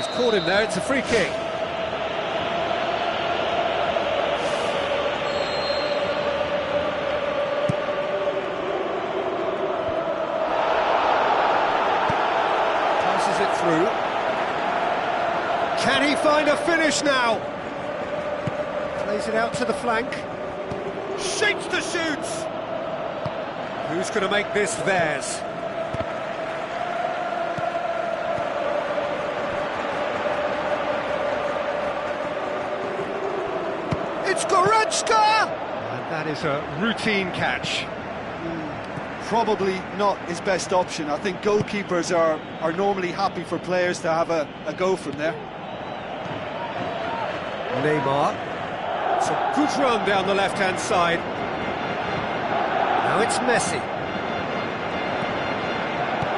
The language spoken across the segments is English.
he's caught him there, it's a free kick. Passes it through. Can he find a finish now? Plays it out to the flank. Shapes the shoots! Who's going to make this theirs? It's Goretzka! And that is a routine catch. Probably not his best option. I think goalkeepers are normally happy for players to have a go from there. Neymar. It's a good run down the left-hand side. Now it's Messi.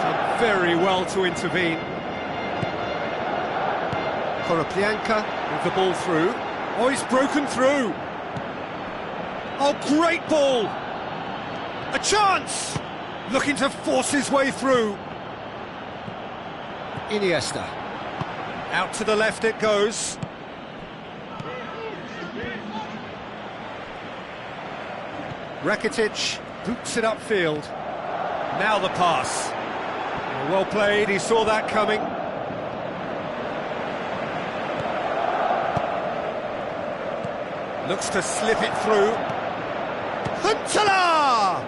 Done very well to intervene. Konoplyanka with the ball through. Oh, he's broken through. Oh, great ball. A chance. Looking to force his way through. Iniesta. Out to the left it goes. Rakitic boots it upfield. Now the pass. Well played, he saw that coming. Looks to slip it through. Huntelaar!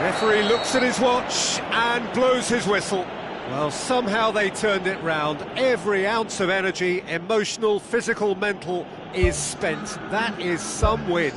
Referee looks at his watch and blows his whistle. Well, somehow they turned it round. Every ounce of energy, emotional, physical, mental, is spent. That is some win.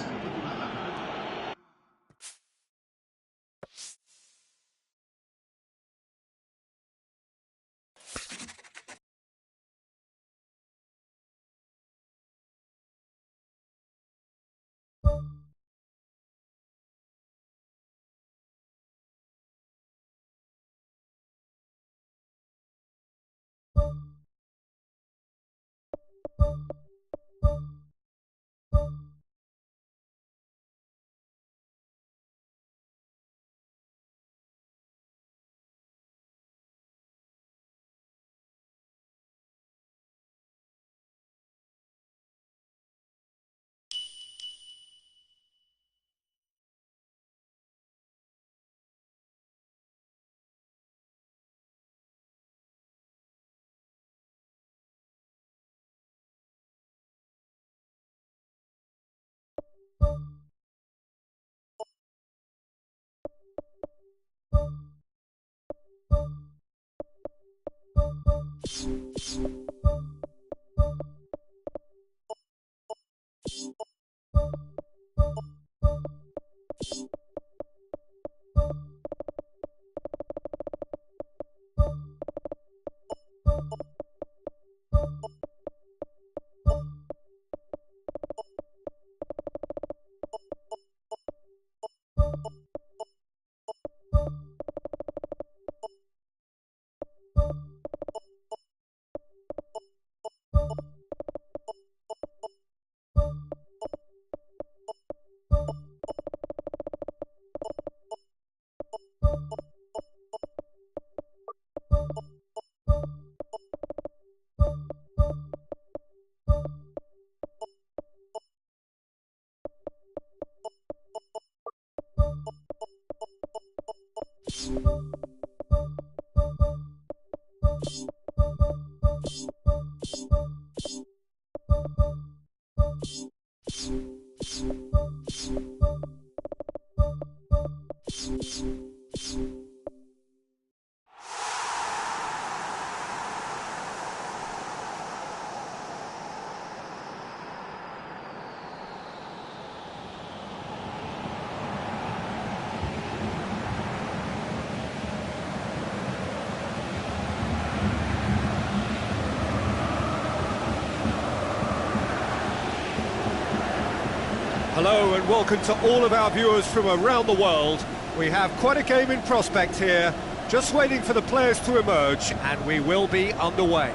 Hello and welcome to all of our viewers from around the world. We have quite a game in prospect here, just waiting for the players to emerge, and we will be underway.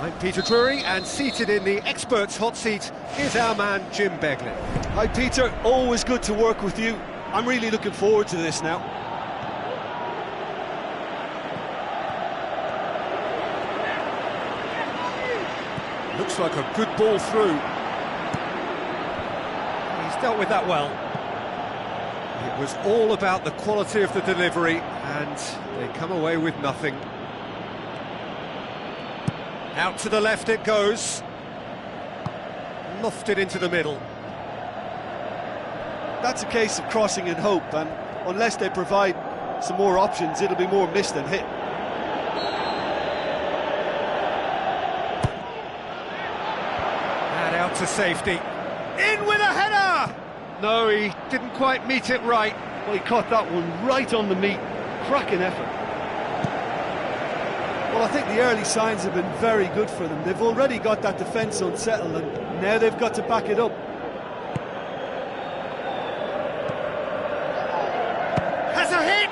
I'm Peter Drury, and seated in the experts' hot seat is our man Jim Beglin. Hi Peter, always good to work with you. I'm really looking forward to this now. Looks like a good ball through. He's dealt with that well. It was all about the quality of the delivery, and they come away with nothing. Out to the left it goes. Lofted into the middle. That's a case of crossing in hope, and unless they provide some more options, it'll be more missed than hit. And out to safety. In with a header! No, he didn't quite meet it right. Well, he caught that one right on the meat. Cracking effort. Well, I think the early signs have been very good for them. They've already got that defence unsettled, and now they've got to back it up. Has a hit!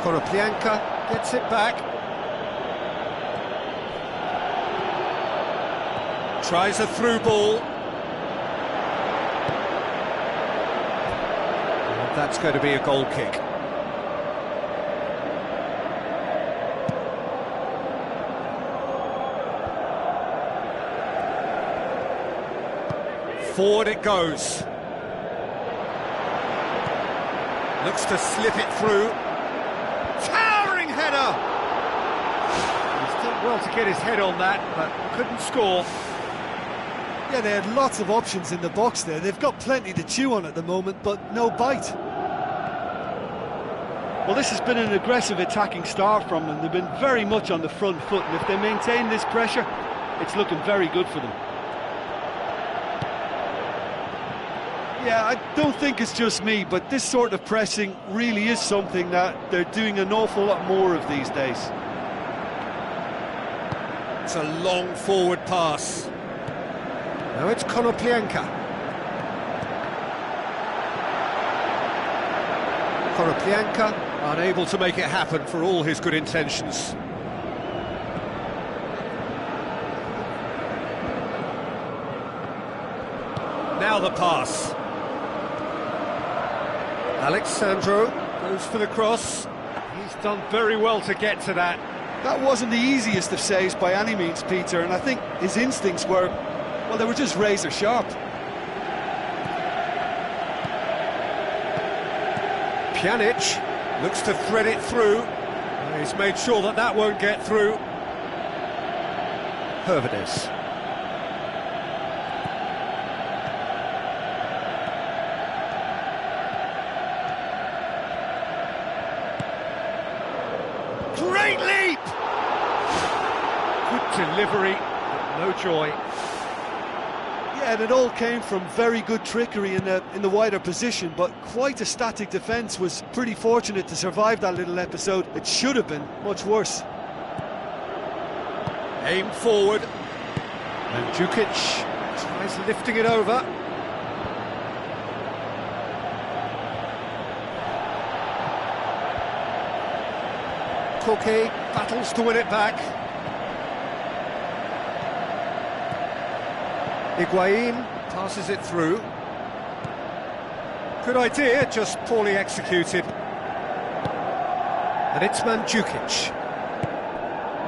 Konoplyanka gets it back. Tries a through ball. And that's going to be a goal kick. Forward it goes. Looks to slip it through. Towering header! He's done well to get his head on that, but couldn't score. Yeah, they had lots of options in the box there. They've got plenty to chew on at the moment, but no bite. Well, this has been an aggressive attacking start from them. They've been very much on the front foot, and if they maintain this pressure, it's looking very good for them. Yeah, I don't think it's just me, but this sort of pressing really is something that they're doing an awful lot more of these days. It's a long forward pass. Now it's Konoplyanka. Konoplyanka unable to make it happen for all his good intentions. Now the pass. Alexandro goes for the cross. He's done very well to get to that. That wasn't the easiest of saves by any means, Peter, and I think his instincts were, well, they were just razor sharp. Pjanic looks to thread it through. He's made sure that that won't get through. Hervedes. Great leap! Good delivery, but no joy. Yeah, and it all came from very good trickery in the wider position, but quite a static defence. Was pretty fortunate to survive that little episode. It should have been much worse. Aim forward. And Djukic tries lifting it over. Koke battles to win it back. Higuain passes it through. Good idea, just poorly executed. And it's Mandzukic.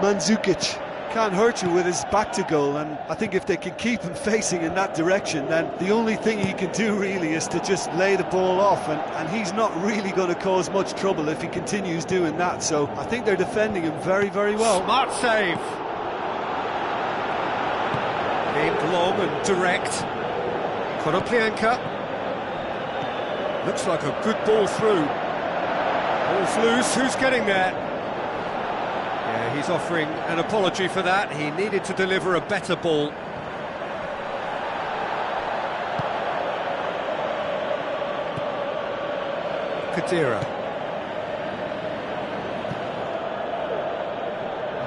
Mandzukic can't hurt you with his back to goal, and I think if they can keep him facing in that direction, then the only thing he can do really is to just lay the ball off, and he's not really going to cause much trouble if he continues doing that, so I think they're defending him very, very well. Smart save. Aimed long and direct. Konoplyanka. Looks like a good ball through. Ball's loose, who's getting there? Yeah, he's offering an apology for that. He needed to deliver a better ball. Khedira.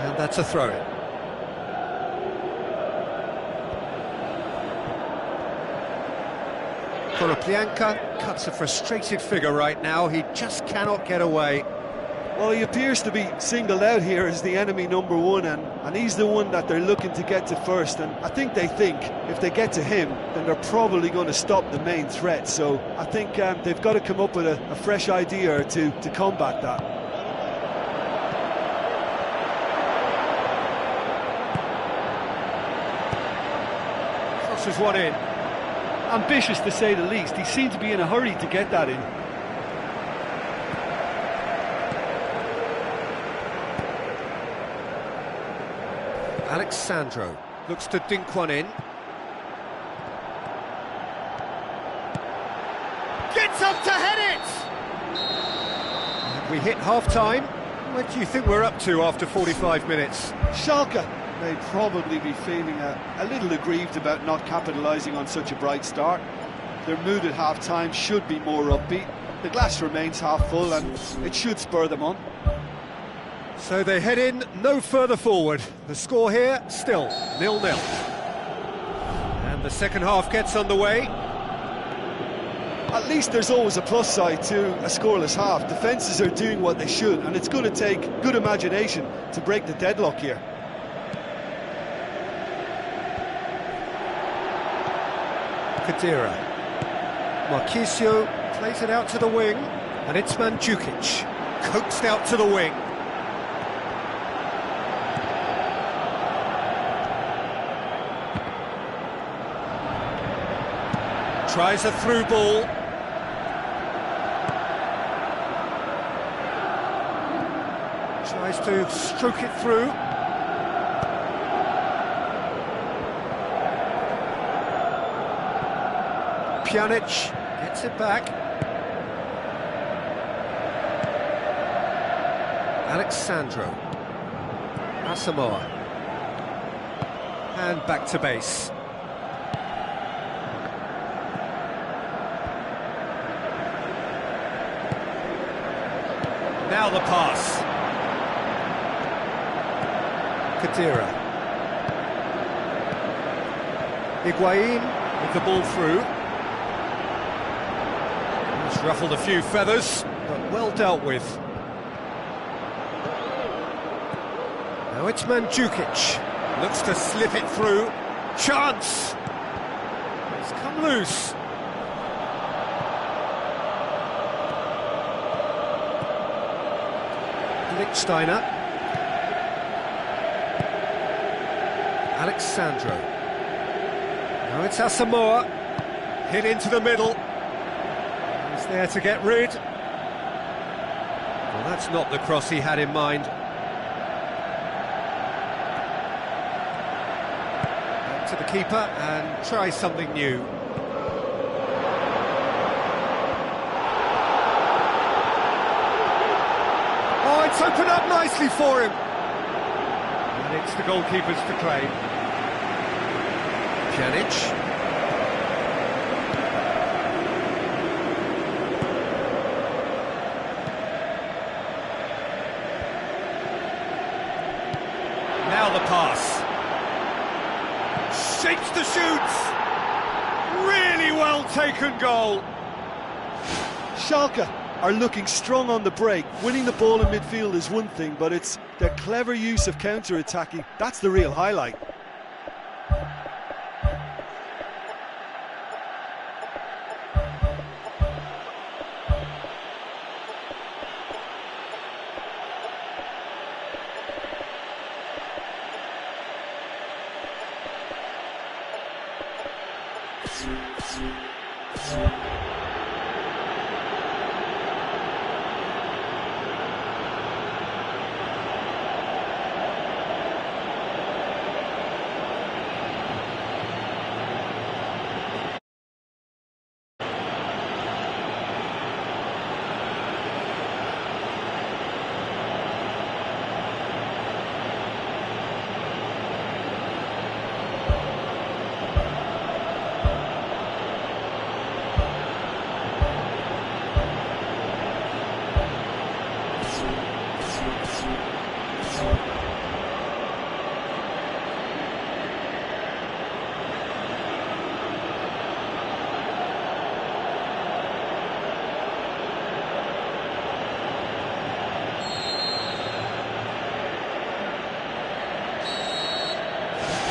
And that's a throw-in. Konoplyanka cuts a frustrated figure right now. He just cannot get away. Well, he appears to be singled out here as the enemy number one, and he's the one that they're looking to get to first. And I think they think if they get to him, then they're probably going to stop the main threat. So I think they've got to come up with a fresh idea or two to combat that. Crosses one in. Ambitious to say the least. He seemed to be in a hurry to get that in. Alex Sandro looks to dink one in. Gets up to head it! And we hit half-time. What do you think we're up to after 45 minutes? Schalke may probably be feeling a little aggrieved about not capitalising on such a bright start. Their mood at half-time should be more upbeat. The glass remains half full and it should spur them on. So they head in no further forward. The score here, still 0-0. And the second half gets underway. At least there's always a plus side to a scoreless half. Defences are doing what they should, and it's going to take good imagination to break the deadlock here. Khedira. Marchisio plays it out to the wing, and it's Mandzukic, coaxed out to the wing. Tries a through ball. Tries to stroke it through. Pjanic gets it back. Alex Sandro. Asamoah. And back to base. Now the pass. Khedira. Higuain with the ball through. He's ruffled a few feathers, but well dealt with. Now it's Mandzukic. Looks to slip it through. Chance! It's come loose. Lichtsteiner. Alex Sandro. Now it's Asamoah. Hit into the middle. He's there to get rid. Well, that's not the cross he had in mind. Back to the keeper and try something new. Oh, it's opened up nicely for him. And it's the goalkeeper's to claim. Pjanic. Now the pass. Shapes the shoots. Really well taken goal. Schalke are looking strong on the break. Winning the ball in midfield is one thing, but it's their clever use of counter-attacking. That's the real highlight.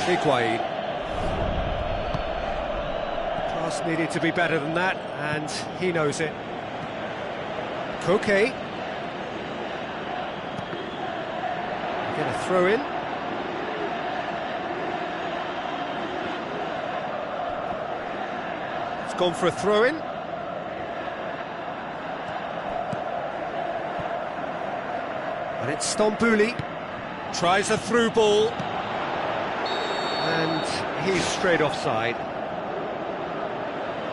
Higuain. Pass needed to be better than that, and he knows it. Koke. Get a throw in. It's gone for a throw in. And it's Stambouli. Tries a through ball. And he's straight offside.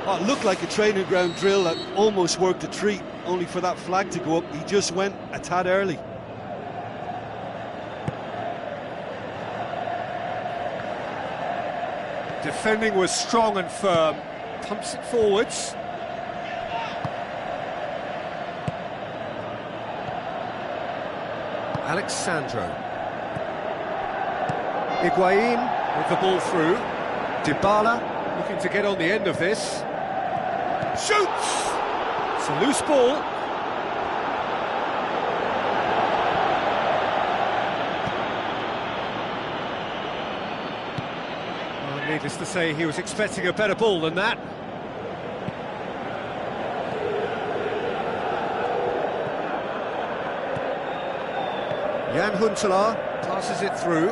Oh, it looked like a training ground drill that almost worked a treat, only for that flag to go up. He just went a tad early. Defending was strong and firm. Pumps it forwards. Alexandro. Higuain with the ball through. Dybala looking to get on the end of this. Shoots! It's a loose ball. Well, needless to say, he was expecting a better ball than that. Jan Huntelaar passes it through.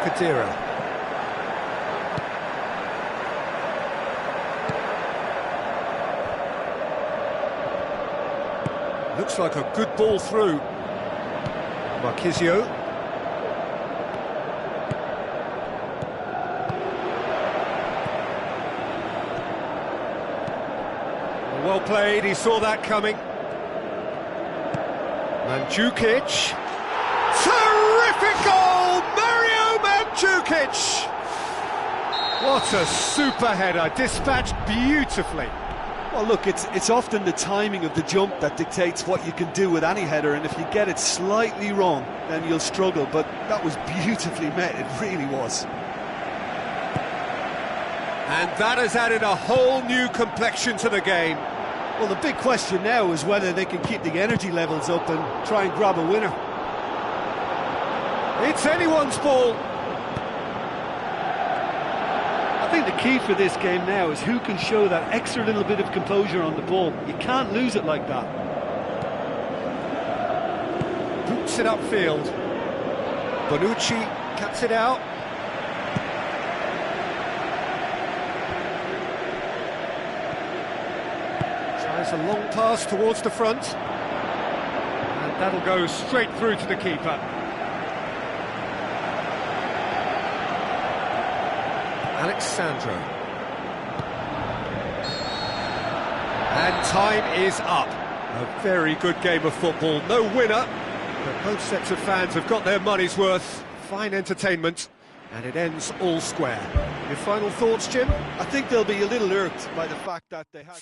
Khedira. Looks like a good ball through. Marquisio. Well played, he saw that coming. Mandzukic. Terrific goal! Mario Mandzukic! What a super header, dispatched beautifully. Well, look, it's often the timing of the jump that dictates what you can do with any header, and if you get it slightly wrong, then you'll struggle, but that was beautifully met, it really was. And that has added a whole new complexion to the game. Well, the big question now is whether they can keep the energy levels up and try and grab a winner. It's anyone's ball. I think the key for this game now is who can show that extra little bit of composure on the ball. You can't lose it like that. Boots it upfield. Bonucci cuts it out. Tries a long pass towards the front. And that'll go straight through to the keeper. Alexandro. And time is up. A very good game of football. No winner, but both sets of fans have got their money's worth. Fine entertainment, and it ends all square. Your final thoughts, Jim? I think they'll be a little irked by the fact that they had...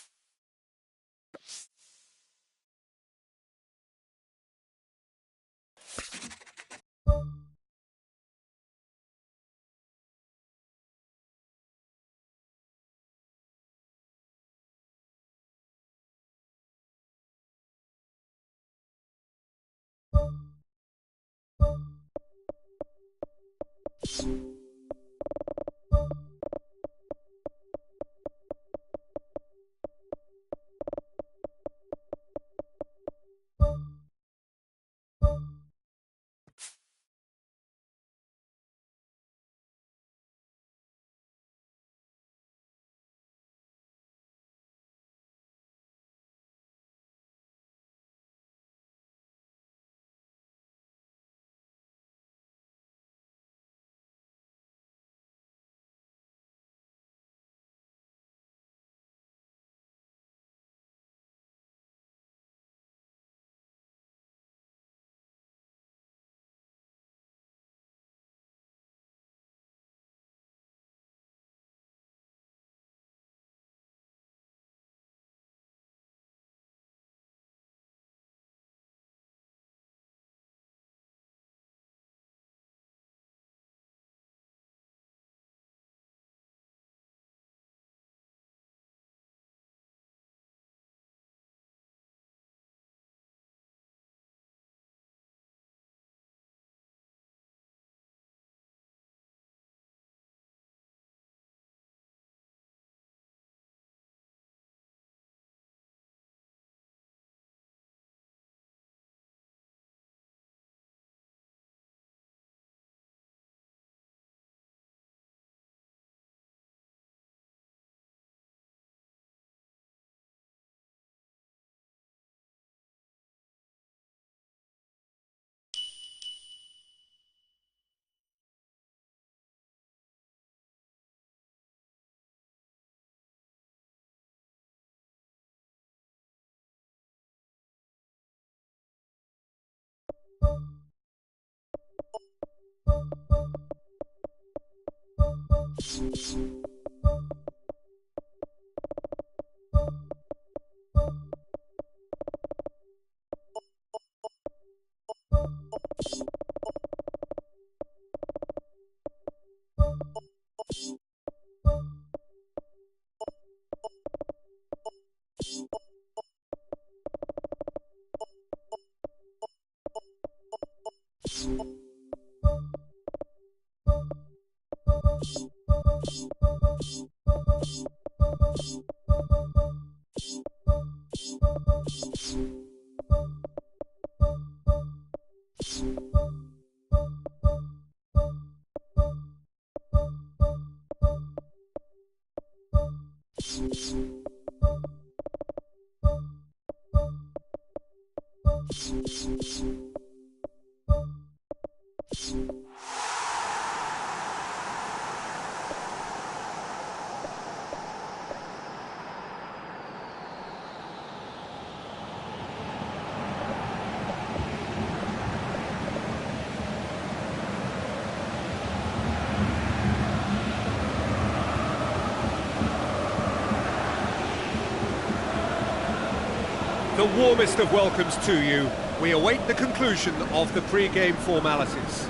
The warmest of welcomes to you. We await the conclusion of the pre-game formalities.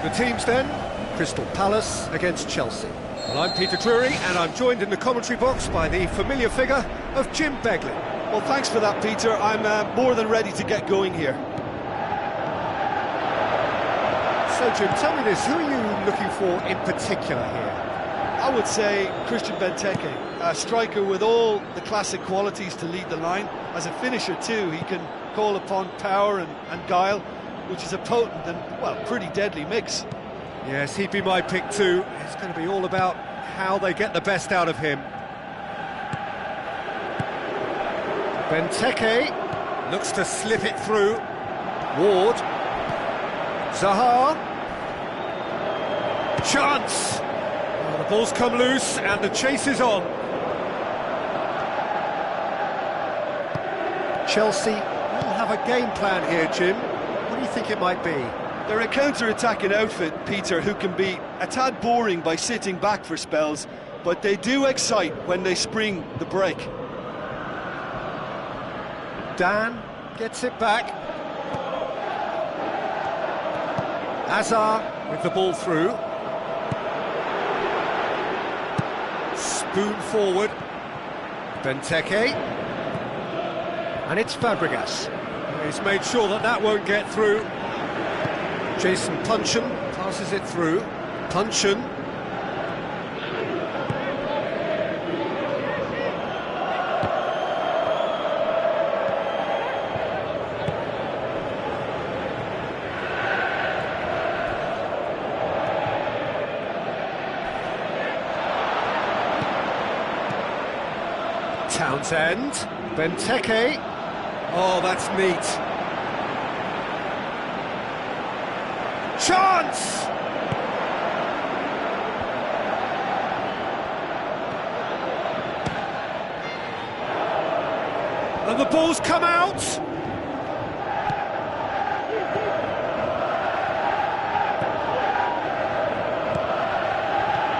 The teams then, Crystal Palace against Chelsea. Well, I'm Peter Drury, and I'm joined in the commentary box by the familiar figure of Jim Beglin. Well, thanks for that, Peter. I'm more than ready to get going here. So, Jim, tell me this, who are you looking for in particular here? I would say Christian Benteke, a striker with all the classic qualities to lead the line. As a finisher too, he can call upon power and guile, which is a potent and, well, pretty deadly mix. Yes, he'd be my pick too. It's going to be all about how they get the best out of him. Benteke looks to slip it through. Ward. Zaha. Chance! Well, the ball's come loose and the chase is on. Chelsea will have a game plan here, Jim. What do you think it might be? They're a counter-attacking outfit, Peter, who can be a tad boring by sitting back for spells, but they do excite when they spring the break. Dan gets it back. Hazard with the ball through. Spoon forward. Benteke. And it's Fabregas. He's made sure that that won't get through. Jason Puncheon passes it through. Puncheon. Townsend. Benteke. Oh, that's neat. Chance! And the ball's come out!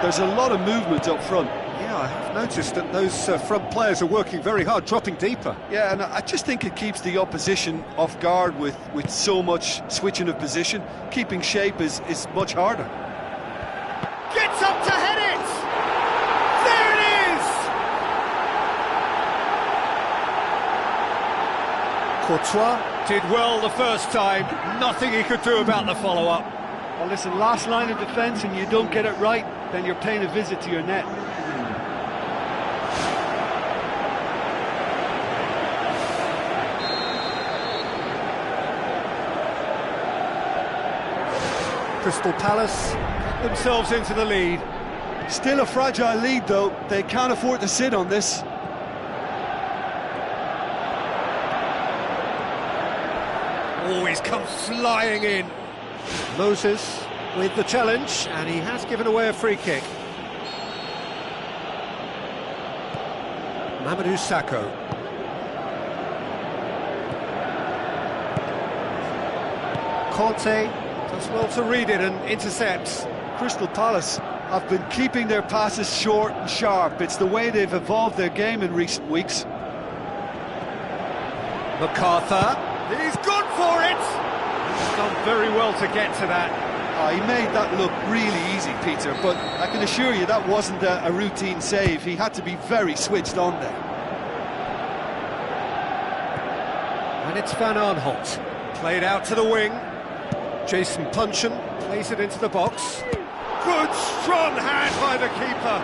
There's a lot of movement up front. Yeah, I have noticed that those front players are working very hard, dropping deeper. Yeah, and I just think it keeps the opposition off guard with so much switching of position. Keeping shape is much harder. Gets up to head it! There it is! Courtois did well the first time, nothing he could do about the follow-up. Well, listen, last line of defence and you don't get it right, then you're paying a visit to your net. Crystal Palace get themselves into the lead. Still a fragile lead, though. They can't afford to sit on this. Always comes flying in. Moses with the challenge, and he has given away a free kick. Mamadou Sakho. Conte does well to read it and intercepts. Crystal Palace have been keeping their passes short and sharp. It's the way they've evolved their game in recent weeks. MacArthur, he's gone for it! He's done very well to get to that. He made that look really easy, Peter, but I can assure you that wasn't a routine save. He had to be very switched on there. And it's Van Aanholt, played out to the wing. Jason Puncheon plays it into the box. Good strong hand by the keeper,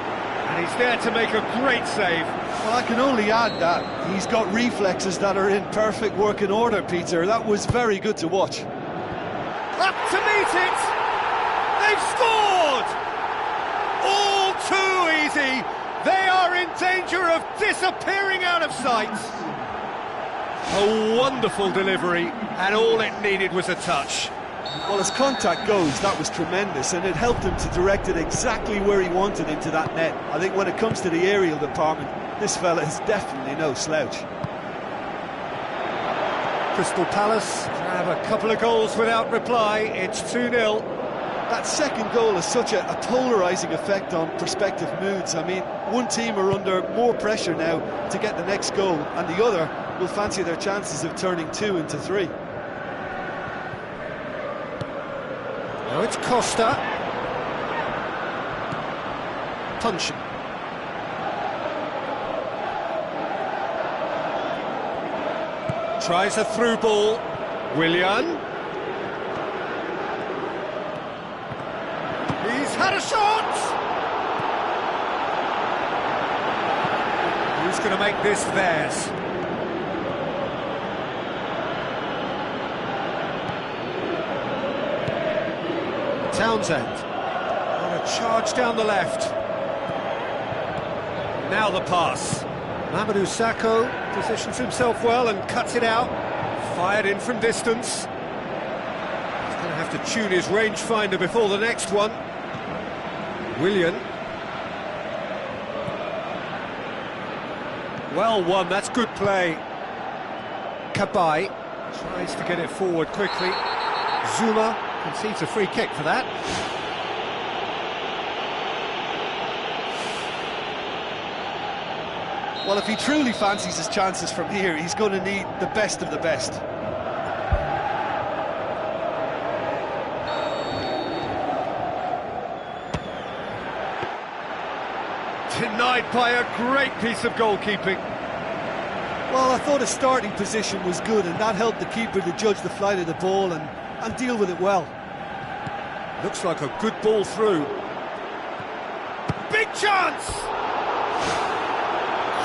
and he's there to make a great save. Well, I can only add that he's got reflexes that are in perfect working order, Peter. That was very good to watch. Up to meet it! They've scored! All too easy! They are in danger of disappearing out of sight! A wonderful delivery, and all it needed was a touch. Well, as contact goes, that was tremendous, and it helped him to direct it exactly where he wanted into that net. I think when it comes to the aerial department, this fella is definitely no slouch. Crystal Palace have a couple of goals without reply. It's 2-0. That second goal has such a polarising effect on prospective moods. I mean, one team are under more pressure now to get the next goal, and the other will fancy their chances of turning 2 into 3. Now it's Costa. Puncheon. Tries a through ball. Willian. He's had a shot! Who's going to make this theirs? Townsend. On a charge down the left. Now the pass. Mamadou Sakho positions himself well and cuts it out. Fired in from distance. He's going to have to tune his rangefinder before the next one. Willian. Well won, that's good play. Cabaye tries to get it forward quickly. Zouma concedes a free kick for that. Well, if he truly fancies his chances from here, he's going to need the best of the best. Denied by a great piece of goalkeeping. Well, I thought his starting position was good, and that helped the keeper to judge the flight of the ball and deal with it well. Looks like a good ball through. Big chance!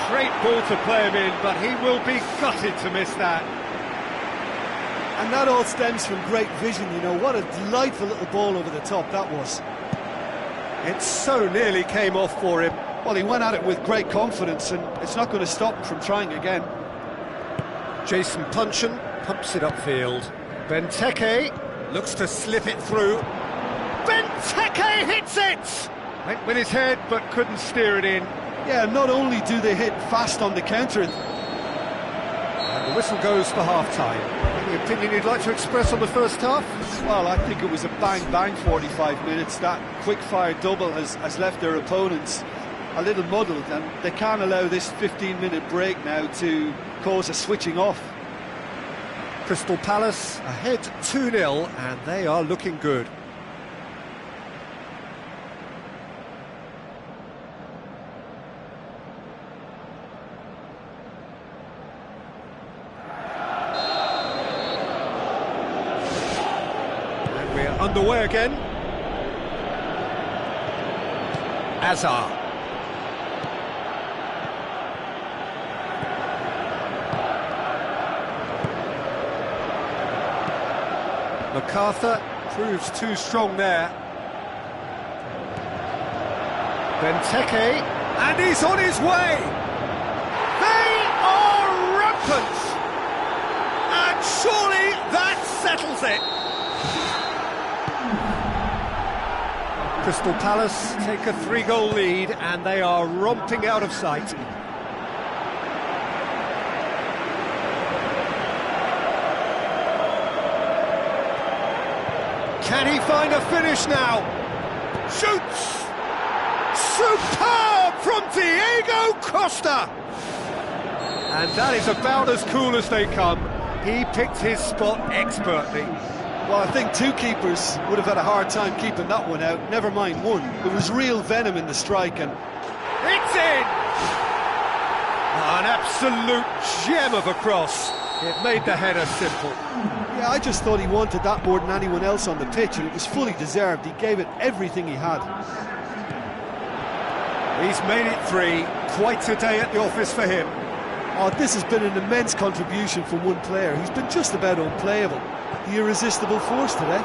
Great ball to play him in, but he will be gutted to miss that. And that all stems from great vision, you know. What a delightful little ball over the top that was. It so nearly came off for him. Well, he went at it with great confidence, and it's not going to stop him from trying again. Jason Puncheon pumps it upfield. Benteke looks to slip it through. Benteke hits it! Went with his head, but couldn't steer it in. Yeah, not only do they hit fast on the counter... And the whistle goes for half-time. Any opinion you'd like to express on the first half? Well, I think it was a bang-bang 45 minutes. That quick-fire double has left their opponents a little muddled, and they can't allow this 15-minute break now to cause a switching off. Crystal Palace ahead 2-0, and they are looking good. And we're underway again. Azar. MacArthur proves too strong there. Benteke, and he's on his way! They are rampant! And surely that settles it! Crystal Palace take a 3-goal lead, and they are romping out of sight. Can he find a finish now? Shoots! Superb from Diego Costa! And that is about as cool as they come. He picked his spot expertly. Well, I think two keepers would have had a hard time keeping that one out, never mind one. There was real venom in the strike and... It's in! An absolute gem of a cross. It made the header simple. Yeah, I just thought he wanted that more than anyone else on the pitch, and it was fully deserved. He gave it everything he had. He's made it 3. Quite a day at the office for him. Oh, this has been an immense contribution from one player. He's been just about unplayable. The irresistible force today.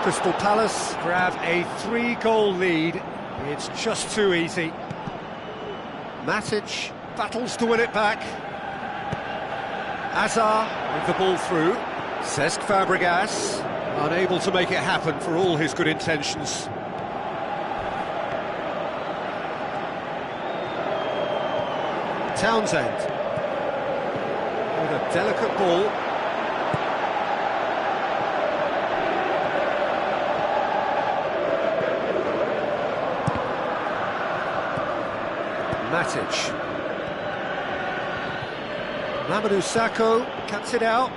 Crystal Palace grab a 3-goal lead. It's just too easy. Matic battles to win it back. Hazard with the ball through. Cesc Fabregas unable to make it happen for all his good intentions. Townsend with a delicate ball. Matic. Mamadou Sakho cuts it out.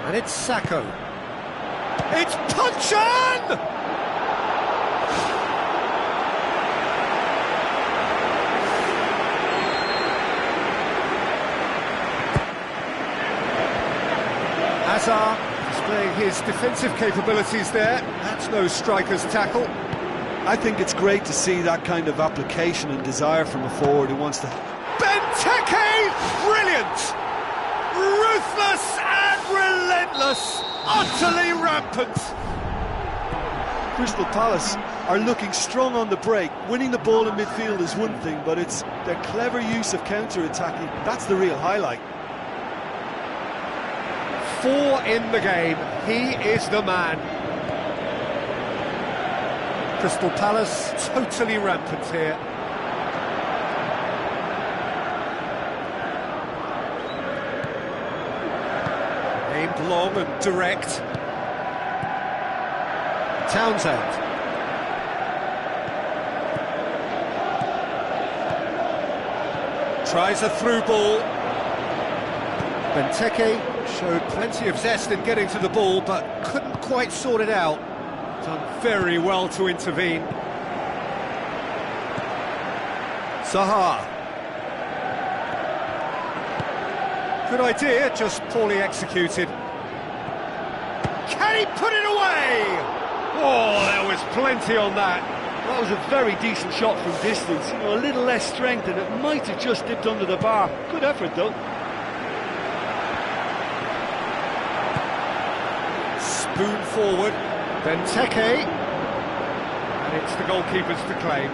And it's Sakho. It's Punchan! Hazard displaying his defensive capabilities there. That's no striker's tackle. I think it's great to see that kind of application and desire from a forward who wants to... Benteke! Brilliant! Ruthless and relentless! Utterly rampant! Crystal Palace are looking strong on the break. Winning the ball in midfield is one thing, but it's their clever use of counter-attacking. That's the real highlight. 4 in the game. He is the man. Crystal Palace totally rampant here. Aimed long and direct. Townsend. Tries a through ball. Benteke showed plenty of zest in getting to the ball, but couldn't quite sort it out. Done very well to intervene. Zaha. Good idea, just poorly executed. Can he put it away? Oh, there was plenty on that. That was a very decent shot from distance. You know, a little less strength and it might have just dipped under the bar. Good effort though. Spoon forward. Benteke, and it's the goalkeeper's to claim.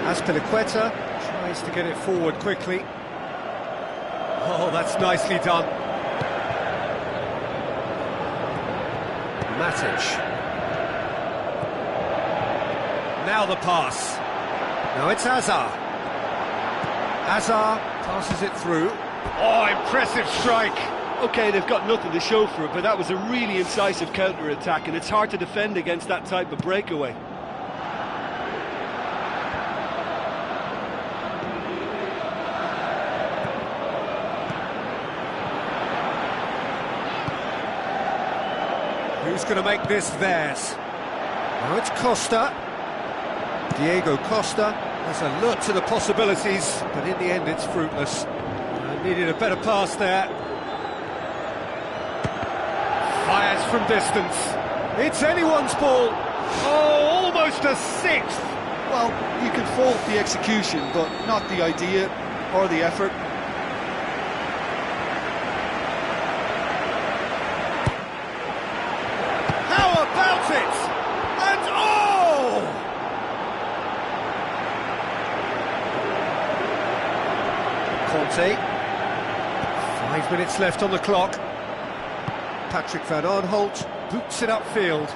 Azpilicueta tries to get it forward quickly. Oh, that's nicely done. Matic. Now the pass. Now it's Hazard. Hazard passes it through. Oh, impressive strike. OK, they've got nothing to show for it, but that was a really incisive counter-attack, and it's hard to defend against that type of breakaway. Who's going to make this theirs? Now it's Costa. Diego Costa has alert to the possibilities, but in the end it's fruitless. Needed a better pass there. Fires from distance. It's anyone's ball. Oh, almost a 6th. Well, you can fault the execution, but not the idea or the effort. How about it? And oh! Conte. 5 minutes left on the clock. Patrick van Aanholt boots it upfield.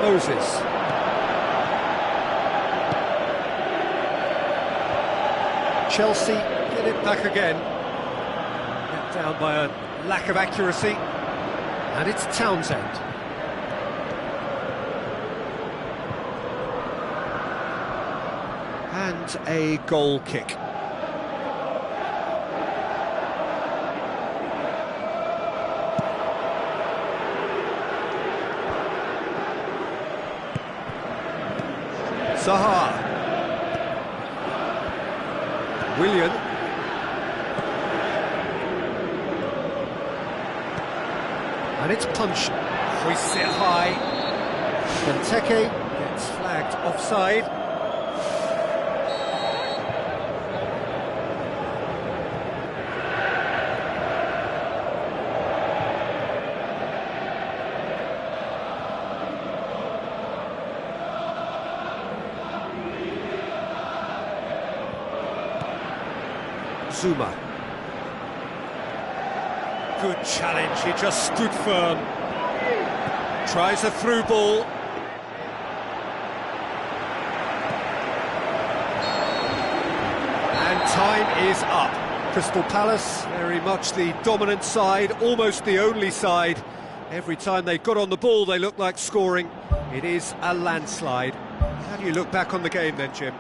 Moses. Chelsea get it back again. down by a lack of accuracy. And it's Townsend. And a goal kick. Zaha. Willian. And it's Punch. Hoists it high. Benteke gets flagged offside. Zuma. Good challenge, he just stood firm. Tries a through ball. And time is up. Crystal Palace, very much the dominant side, almost the only side. Every time they got on the ball, they looked like scoring. It is a landslide. How do you look back on the game then, Jim?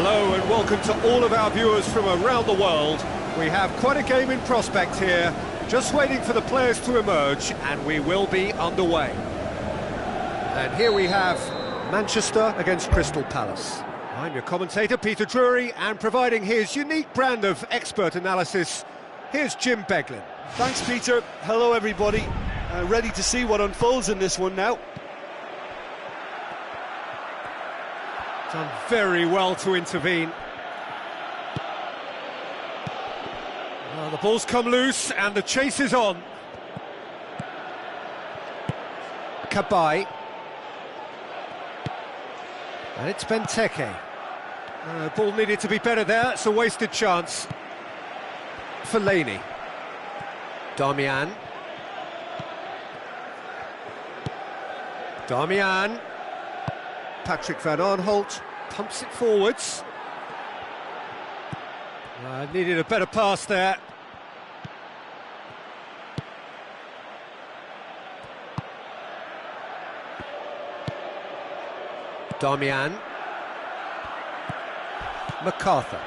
Hello and welcome to all of our viewers from around the world. We have quite a game in prospect here, just waiting for the players to emerge, and we will be underway. And here we have Manchester against Crystal Palace. I'm your commentator, Peter Drury, and providing his unique brand of expert analysis, here's Jim Beglin. Thanks, Peter. Hello, everybody. Ready to see what unfolds in this one now. Done very well to intervene. Well, the ball's come loose and the chase is on. Cabaye. And it's Benteke. Ball needed to be better there, it's a wasted chance. Fellaini. Darmian. Darmian. Patrick Van Aanholt pumps it forwards. Needed a better pass there. Darmian. MacArthur.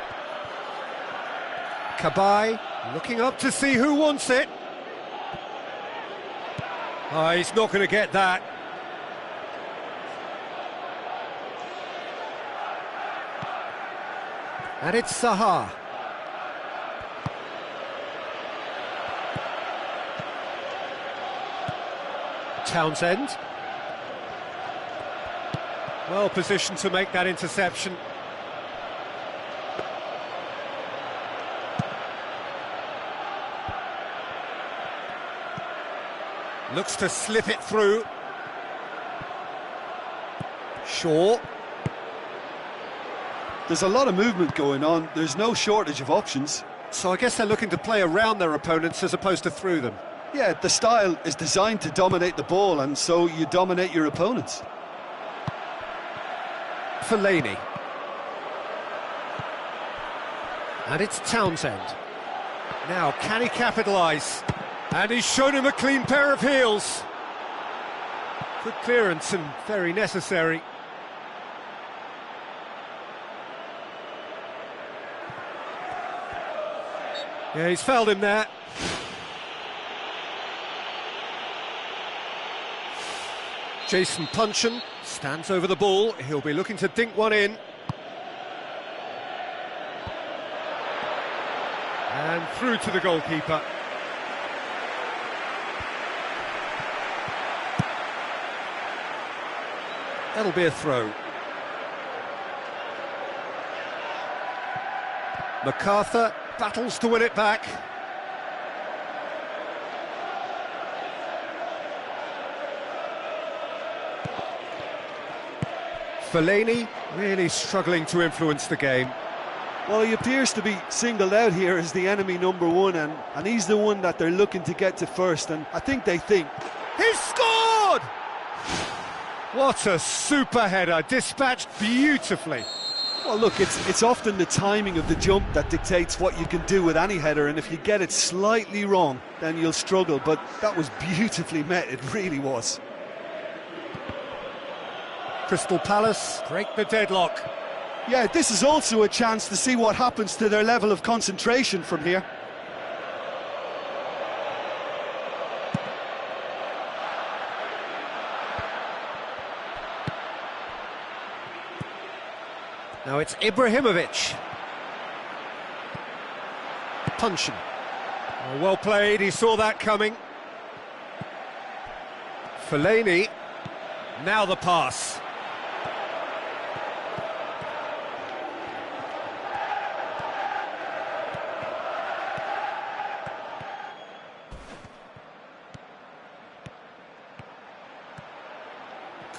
Cabaye looking up to see who wants it. He's not going to get that. And it's Zaha. Townsend. Well positioned to make that interception. Looks to slip it through. Shaw. There's a lot of movement going on. There's no shortage of options. So I guess they're looking to play around their opponents as opposed to through them. Yeah, the style is designed to dominate the ball, and so you dominate your opponents. Fellaini. And it's Townsend. Now, can he capitalise? And he's shown him a clean pair of heels. Good clearance and very necessary. Yeah, he's fouled him there. Jason Puncheon stands over the ball. He'll be looking to dink one in. And through to the goalkeeper. That'll be a throw. MacArthur battles to win it back. Fellaini really struggling to influence the game. Well, he appears to be singled out here as the enemy number one, and he's the one that they're looking to get to first, and I think they think. He's scored! What a super header, dispatched beautifully. Well, look, it's often the timing of the jump that dictates what you can do with any header, and if you get it slightly wrong, then you'll struggle, but that was beautifully met, it really was. Crystal Palace break the deadlock. Yeah, this is also a chance to see what happens to their level of concentration from here. Now it's Ibrahimovic. Puncheon. Oh, well played, he saw that coming. Fellaini. Now the pass.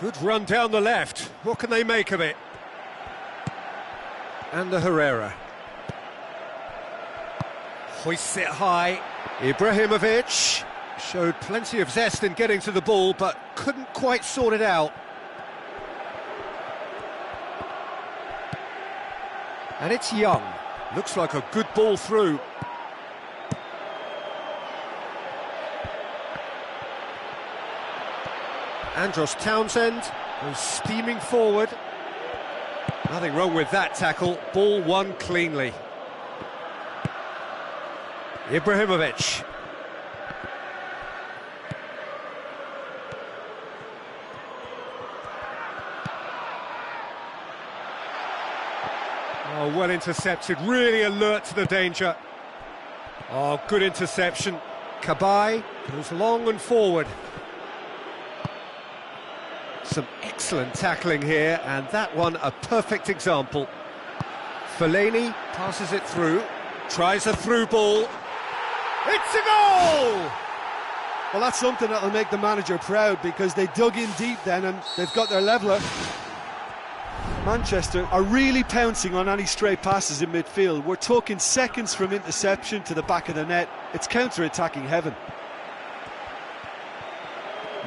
Good run down the left. What can they make of it? And the Herrera. Hoists it high. Ibrahimovic showed plenty of zest in getting to the ball, but couldn't quite sort it out. And it's Young. Looks like a good ball through. Andros Townsend goes steaming forward. Nothing wrong with that tackle, ball won cleanly. Ibrahimovic. Oh, well intercepted, really alert to the danger. Oh, good interception. Cabaye goes long and forward. Some excellent tackling here, and that one a perfect example. Fellaini passes it through, tries a through ball. It's a goal! Well, that's something that'll make the manager proud, because they dug in deep then and they've got their leveller. Manchester are really pouncing on any stray passes in midfield. We're talking seconds from interception to the back of the net. It's counter-attacking heaven.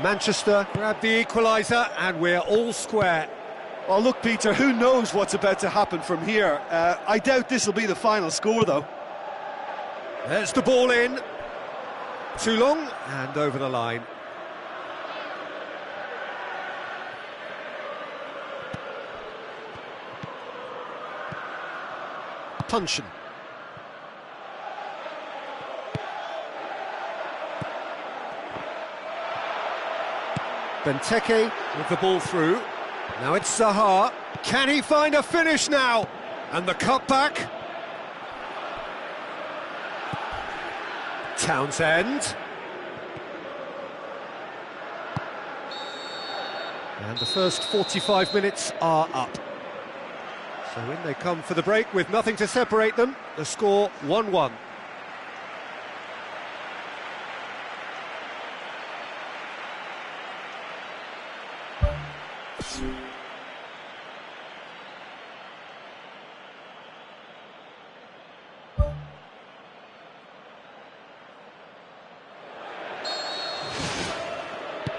Manchester grab the equaliser and we're all square. Well, look, Peter, who knows what's about to happen from here? I doubt this will be the final score, though. There's the ball in. Too long and over the line. Puncheon. Benteke with the ball through. Now it's Zaha. Can he find a finish now? And the cutback. Townsend. And the first 45 minutes are up. So in they come for the break with nothing to separate them. The score 1-1.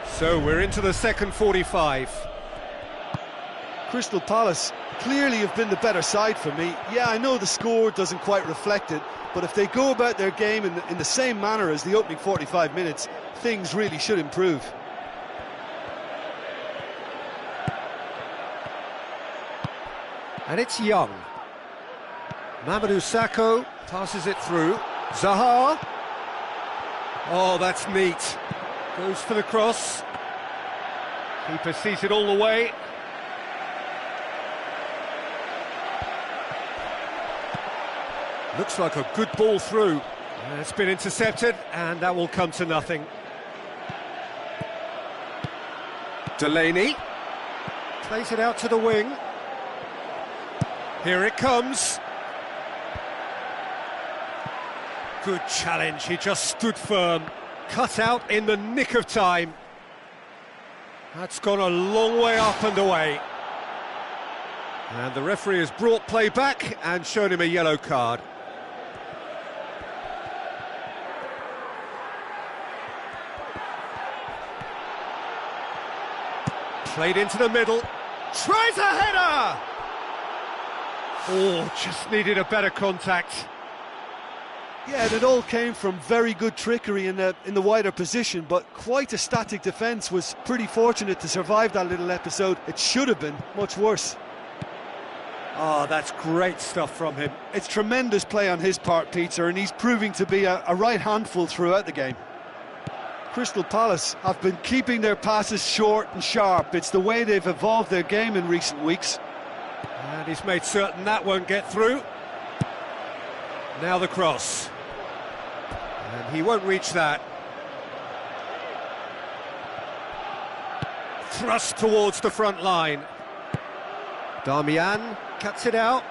So we're into the second 45. Crystal Palace clearly have been the better side for me. Yeah, I know the score doesn't quite reflect it, but if they go about their game in the same manner as the opening 45 minutes, things really should improve. And it's Young. Mamadou Sakho passes it through. Zaha. Oh, that's neat. Goes for the cross. Keeper sees it all the way. Looks like a good ball through. It's been intercepted, and that will come to nothing. Delaney plays it out to the wing. Here it comes. Good challenge, he just stood firm. Cut out in the nick of time. That's gone a long way up and away. And the referee has brought play back and shown him a yellow card. Played into the middle. Tries a header! Oh, just needed a better contact. Yeah, and it all came from very good trickery in the wider position, but quite a static defence. Was pretty fortunate to survive that little episode. It should have been much worse. Oh, that's great stuff from him. It's tremendous play on his part, Peter, and he's proving to be a right handful throughout the game. Crystal Palace have been keeping their passes short and sharp. It's the way they've evolved their game in recent weeks. And he's made certain that won't get through. Now the cross. And he won't reach that. Thrust towards the front line. Darmian cuts it out.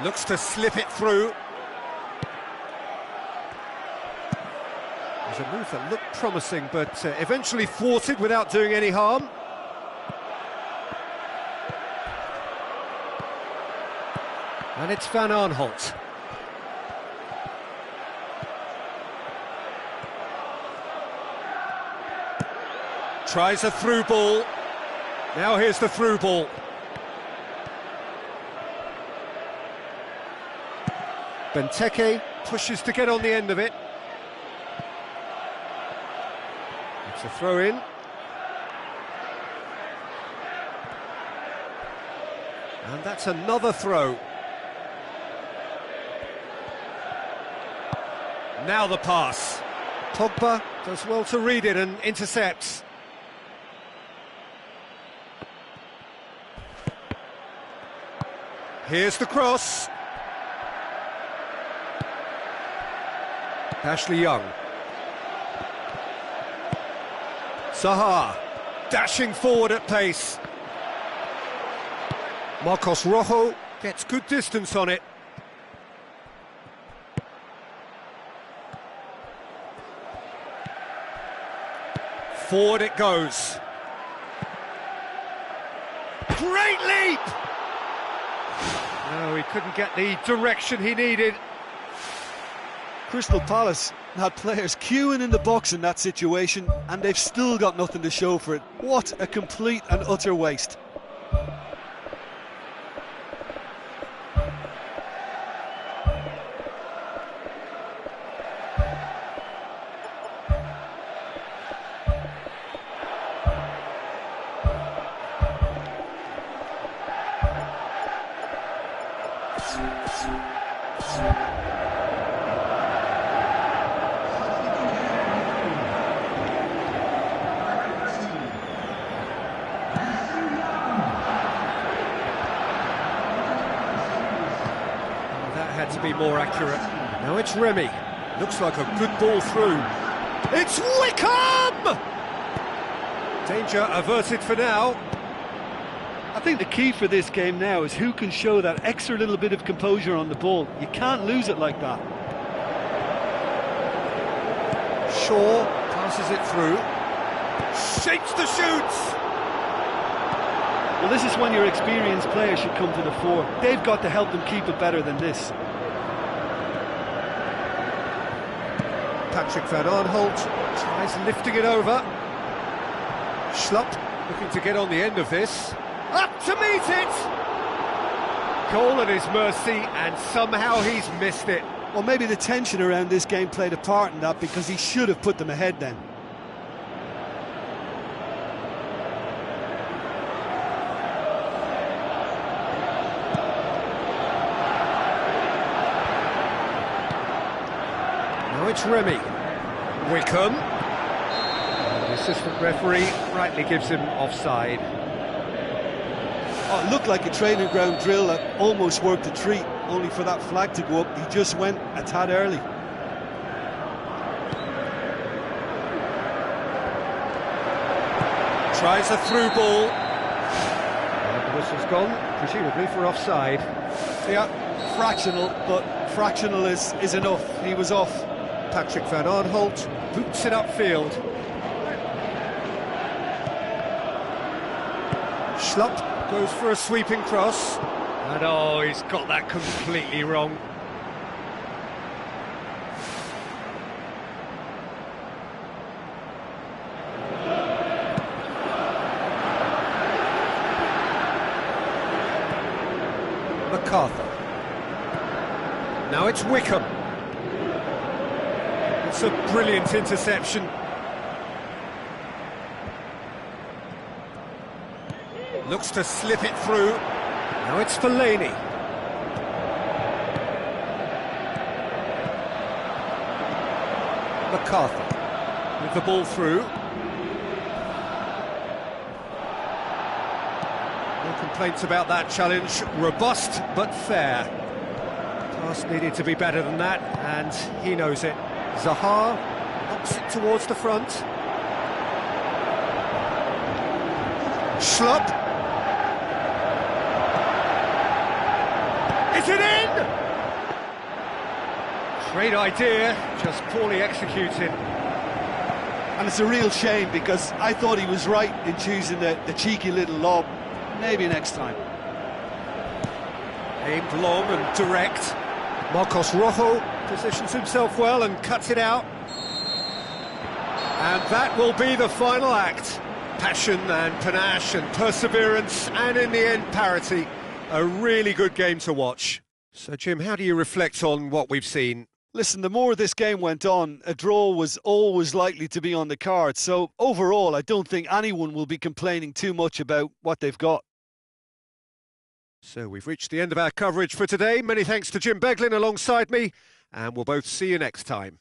Looks to slip it through. There's a move that looked promising, but eventually thwarted without doing any harm. And it's Van Aanholt. Tries a through ball. Now here's the through ball. Benteke pushes to get on the end of it. It's a throw in. And that's another throw. Now the pass. Pogba does well to read it and intercepts. Here's the cross. Ashley Young. Zaha, dashing forward at pace. Marcos Rojo gets good distance on it. Forward it goes. Great leap! No, he couldn't get the direction he needed. Crystal Palace had players queuing in the box in that situation, and they've still got nothing to show for it. What a complete and utter waste. Had to be more accurate. Now it's Remy. Looks like a good ball through. It's Wickham! Danger averted for now. I think the key for this game now is who can show that extra little bit of composure on the ball. You can't lose it like that. Shaw passes it through. Shapes the shoots! Well, this is when your experienced players should come to the fore. They've got to help them keep it better than this. Patrick Van Aanholt tries lifting it over. Schlupp looking to get on the end of this. Up to meet it! Goal at his mercy, and somehow he's missed it. Well, maybe the tension around this game played a part in that, because he should have put them ahead then. Now it's Remy. Wickham. The assistant referee rightly gives him offside. Oh, it looked like a training ground drill that almost worked a treat, only for that flag to go up. He just went a tad early. Tries a through ball. And the whistle's gone, presumably for offside. Yeah, fractional, but fractional is enough. He was off. Patrick Van Aanholt boots it upfield. Schlupp goes for a sweeping cross. And oh, he's got that completely wrong. MacArthur. Now it's Wickham. It's a brilliant interception. Looks to slip it through. Now it's Fellaini. MacArthur with the ball through. No complaints about that challenge. Robust but fair. Task needed to be better than that, and he knows it. Zaha knocks it towards the front. Schlupp. Is it in? Great idea, just poorly executed. And it's a real shame, because I thought he was right in choosing the cheeky little lob. Maybe next time. Aimed long and direct. Marcos Rojo positions himself well and cuts it out. And that will be the final act. Passion and panache and perseverance, and in the end parity. A really good game to watch. So Jim, how do you reflect on what we've seen? Listen, the more this game went on, a draw was always likely to be on the card. So overall, I don't think anyone will be complaining too much about what they've got. So we've reached the end of our coverage for today. Many thanks to Jim Beglin alongside me, and we'll both see you next time.